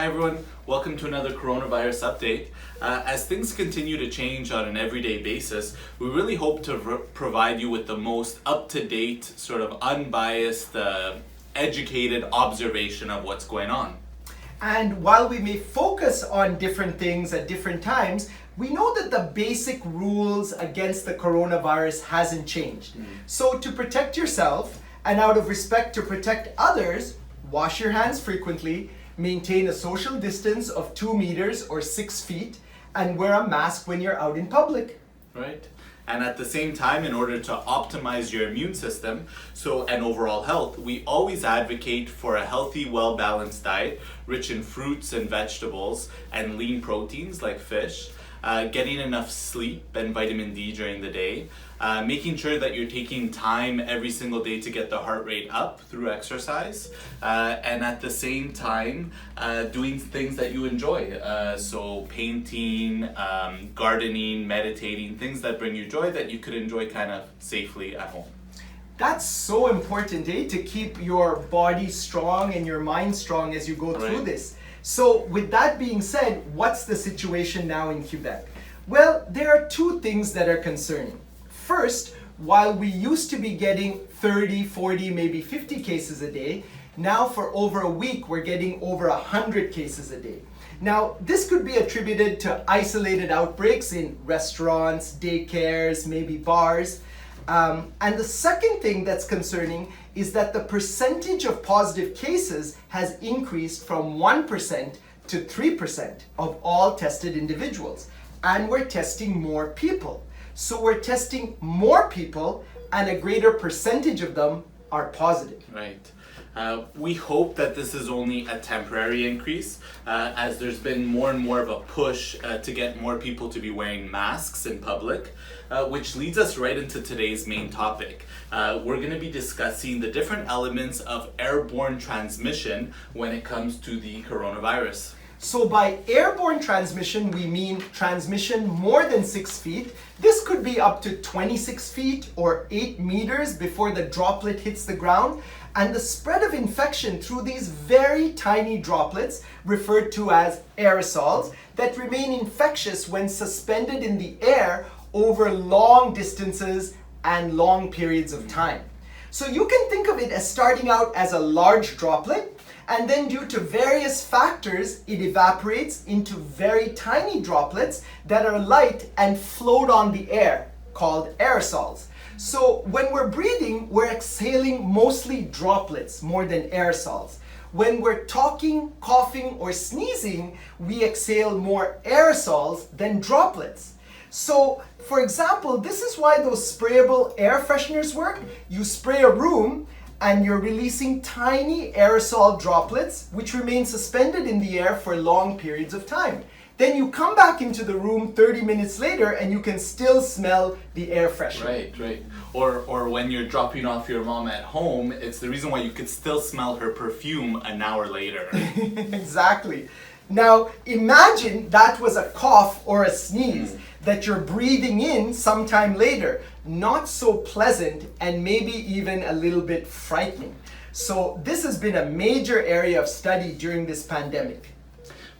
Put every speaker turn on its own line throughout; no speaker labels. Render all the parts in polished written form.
Hi everyone, welcome to another coronavirus update. As things continue to change on an everyday basis, we really hope to provide you with the most up-to-date, sort of unbiased, educated observation of what's going on.
And while we may focus on different things at different times, we know that the basic rules against the coronavirus hasn't changed. So to protect yourself and out of respect to protect others, wash your hands frequently, maintain a social distance of 2 meters or 6 feet, and wear a mask when you're out in public.
Right. And at the same time, in order to optimize your immune system and overall health, we always advocate for a healthy, well-balanced diet rich in fruits and vegetables and lean proteins like fish, getting enough sleep and vitamin D during the day, making sure that you're taking time every single day to get the heart rate up through exercise, and at the same time doing things that you enjoy. So painting, gardening, meditating, things that bring you joy that you could enjoy kind of safely at home.
That's so important, to keep your body strong and your mind strong as you go through this. So with that being said, what's the situation now in Quebec? Well, there are two things that are concerning. First, while we used to be getting 30, 40, maybe 50 cases a day, now for over a week we're getting over 100 cases a day. Now, this could be attributed to isolated outbreaks in restaurants, daycares, maybe bars. And the second thing that's concerning is that the percentage of positive cases has increased from 1% to 3% of all tested individuals. And we're testing more people. So we're testing more people and a greater percentage of them are positive.
Right. We hope that this is only a temporary increase, as there's been more and more of a push to get more people to be wearing masks in public, which leads us right into today's main topic. We're going to be discussing the different elements of airborne transmission when it comes to the coronavirus.
So by airborne transmission, we mean transmission more than 6 feet. This could be up to 26 feet or 8 meters before the droplet hits the ground. And the spread of infection through these very tiny droplets, referred to as aerosols, that remain infectious when suspended in the air over long distances and long periods of time. So you can think of it as starting out as a large droplet, and then due to various factors, it evaporates into very tiny droplets that are light and float on the air, called aerosols. So when we're breathing, we're exhaling mostly droplets more than aerosols. When we're talking, coughing, or sneezing, we exhale more aerosols than droplets. So, for example, this is why those sprayable air fresheners work. You spray a room and you're releasing tiny aerosol droplets which remain suspended in the air for long periods of time. Then you come back into the room 30 minutes later and you can still smell the air freshener.
Right. Or when you're dropping off your mom at home, it's the reason why you could still smell her perfume an hour later.
Exactly. Now imagine that was a cough or a sneeze that you're breathing in sometime later. Not so pleasant and maybe even a little bit frightening. So this has been a major area of study during this pandemic.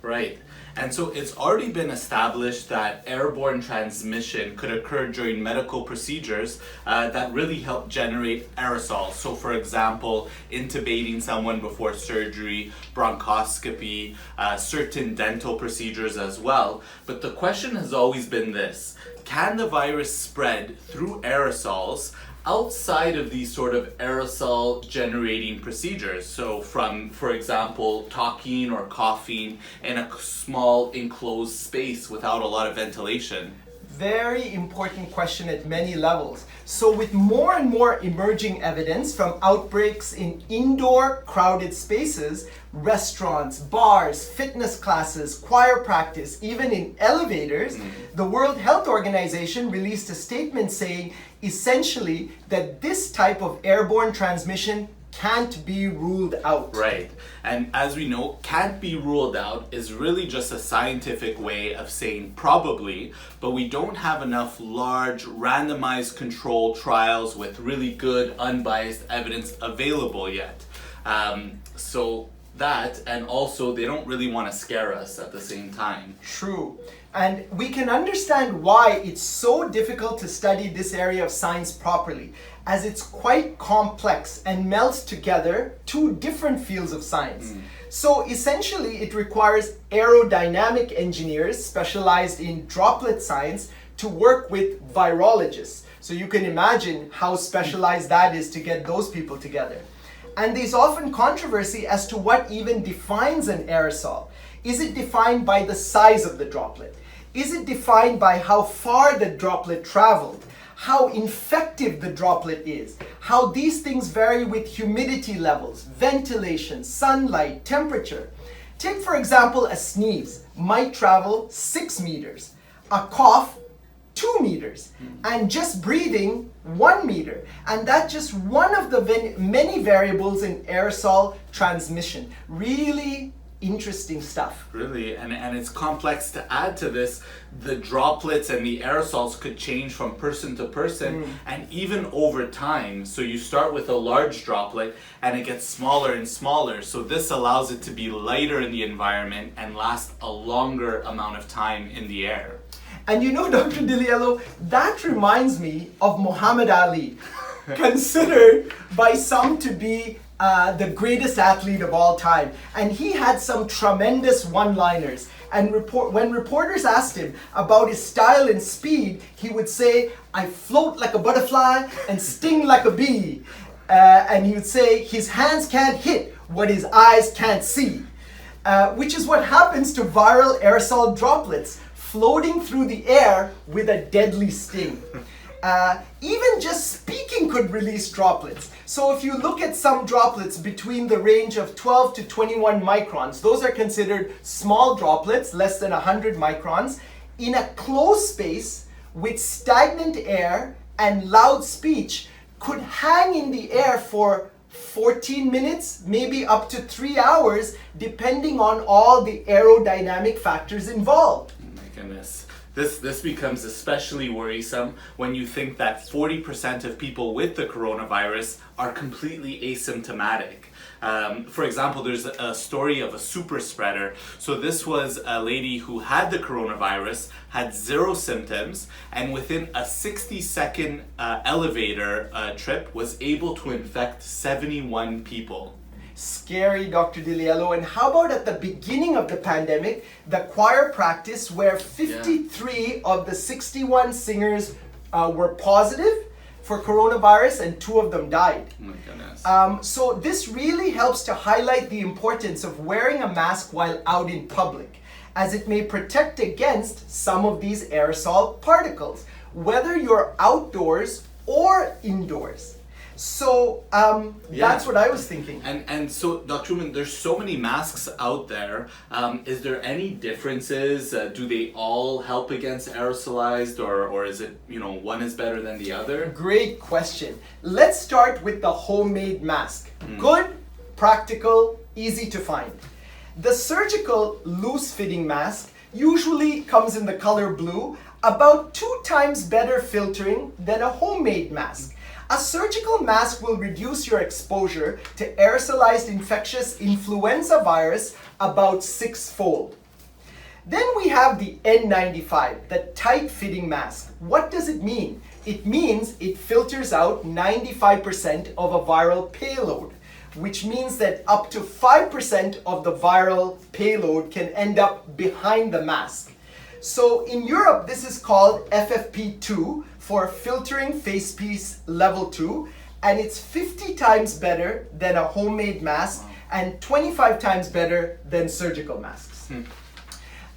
Right. And so it's already been established that airborne transmission could occur during medical procedures that really help generate aerosols. So for example, intubating someone before surgery, bronchoscopy, certain dental procedures as well. But the question has always been this: can the virus spread through aerosols outside of these sort of aerosol generating procedures? So from, for example, talking or coughing in a small enclosed space without a lot of ventilation.
Very important question at many levels. So with more and more emerging evidence from outbreaks in indoor crowded spaces, restaurants, bars, fitness classes, choir practice, even in elevators, the World Health Organization released a statement saying essentially that this type of airborne transmission can't be ruled out.
Right. And as we know, can't be ruled out is really just a scientific way of saying probably, but we don't have enough large randomized control trials with really good unbiased evidence available yet. So that, and also they don't really want to scare us at the same time.
True. And we can understand why it's so difficult to study this area of science properly, as it's quite complex and melts together two different fields of science. So essentially it requires aerodynamic engineers specialized in droplet science to work with virologists. So you can imagine how specialized that is to get those people together. And there's often controversy as to what even defines an aerosol. Is it defined by the size of the droplet? Is it defined by how far the droplet traveled? How infective the droplet is? How these things vary with humidity levels, ventilation, sunlight, temperature? Take for example a sneeze might travel 6 meters, a cough 2 meters, and just breathing 1 meter. And that's just one of the many variables in aerosol transmission. Really interesting stuff.
Really, and it's complex. To add to this, the droplets and the aerosols could change from person to person and even over time. So you start with a large droplet and it gets smaller and smaller. So this allows it to be lighter in the environment and last a longer amount of time in the air.
And you know, Dr. Liello, that reminds me of Muhammad Ali, considered by some to be the greatest athlete of all time. And he had some tremendous one-liners. And when reporters asked him about his style and speed, he would say, "I float like a butterfly and sting like a bee." And he would say, his hands can't hit what his eyes can't see. Which is what happens to viral aerosol droplets floating through the air with a deadly sting. Even just speaking could release droplets. So if you look at some droplets between the range of 12 to 21 microns, those are considered small droplets, less than 100 microns, in a closed space with stagnant air and loud speech, could hang in the air for 14 minutes, maybe up to 3 hours, depending on all the aerodynamic factors involved.
Goodness. This becomes especially worrisome when you think that 40% of people with the coronavirus are completely asymptomatic. For example, there's a story of a super spreader. So this was a lady who had the coronavirus, had 0 symptoms, and within a 60-second elevator trip was able to infect 71 people.
Scary, Dr. Liello. And how about at the beginning of the pandemic, the choir practice where 53 of the 61 singers were positive for coronavirus and 2 of them died.
Oh my goodness.
So this really helps to highlight the importance of wearing a mask while out in public, as it may protect against some of these aerosol particles, whether you're outdoors or indoors. So that's what I was thinking.
And so, Dr. Oommen, there's so many masks out there. Is there any differences? Do they all help against aerosolized, or is it, one is better than the other?
Great question. Let's start with the homemade mask. Good, practical, easy to find. The surgical loose-fitting mask usually comes in the color blue, about 2 times better filtering than a homemade mask. A surgical mask will reduce your exposure to aerosolized infectious influenza virus about 6-fold. Then we have the N95, the tight-fitting mask. What does it mean? It means it filters out 95% of a viral payload, which means that up to 5% of the viral payload can end up behind the mask. So in Europe, this is called FFP2 for filtering face piece level 2, and it's 50 times better than a homemade mask and 25 times better than surgical masks.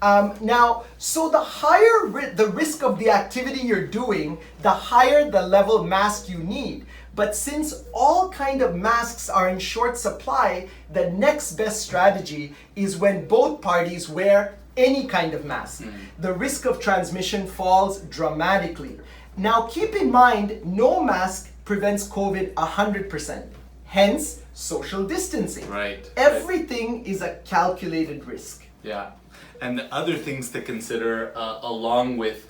Now, so the higher the risk of the activity you're doing, the higher the level mask you need. But since all kind of masks are in short supply, the next best strategy is when both parties wear any kind of mask. The risk of transmission falls dramatically. Now keep in mind, no mask prevents COVID 100%. Hence, social distancing.
Right.
Everything is a calculated risk.
Yeah. And the other things to consider along with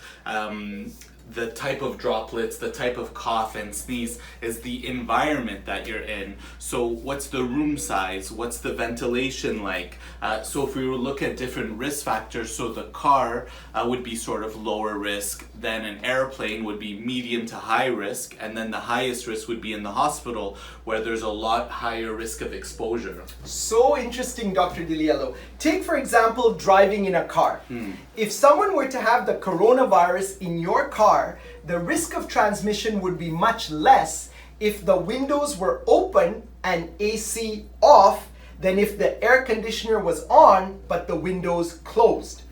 the type of droplets, the type of cough and sneeze is the environment that you're in. So what's the room size? What's the ventilation like? So if we were to look at different risk factors, so the car would be sort of lower risk, then an airplane would be medium to high risk, and then the highest risk would be in the hospital where there's a lot higher risk of exposure.
So interesting, Dr. Liello. Take, for example, driving in a car. If someone were to have the coronavirus in your car, the risk of transmission would be much less if the windows were open and AC off than if the air conditioner was on but the windows closed.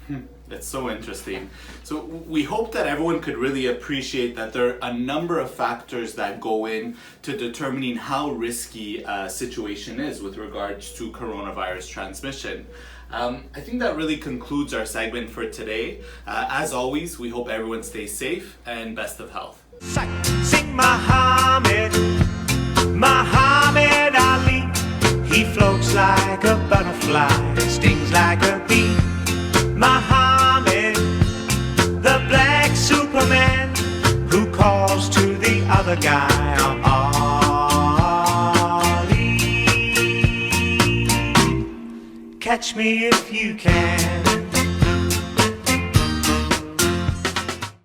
That's so interesting. So we hope that everyone could really appreciate that there are a number of factors that go in to determining how risky a situation is with regards to coronavirus transmission. I think that really concludes our segment for today. As always, we hope everyone stays safe and best of health.
Sing Muhammad, Muhammad Ali. He floats like a butterfly, stings like a bee. Muhammad, the black Superman, who calls to the other guy, Ali. Catch me if you can.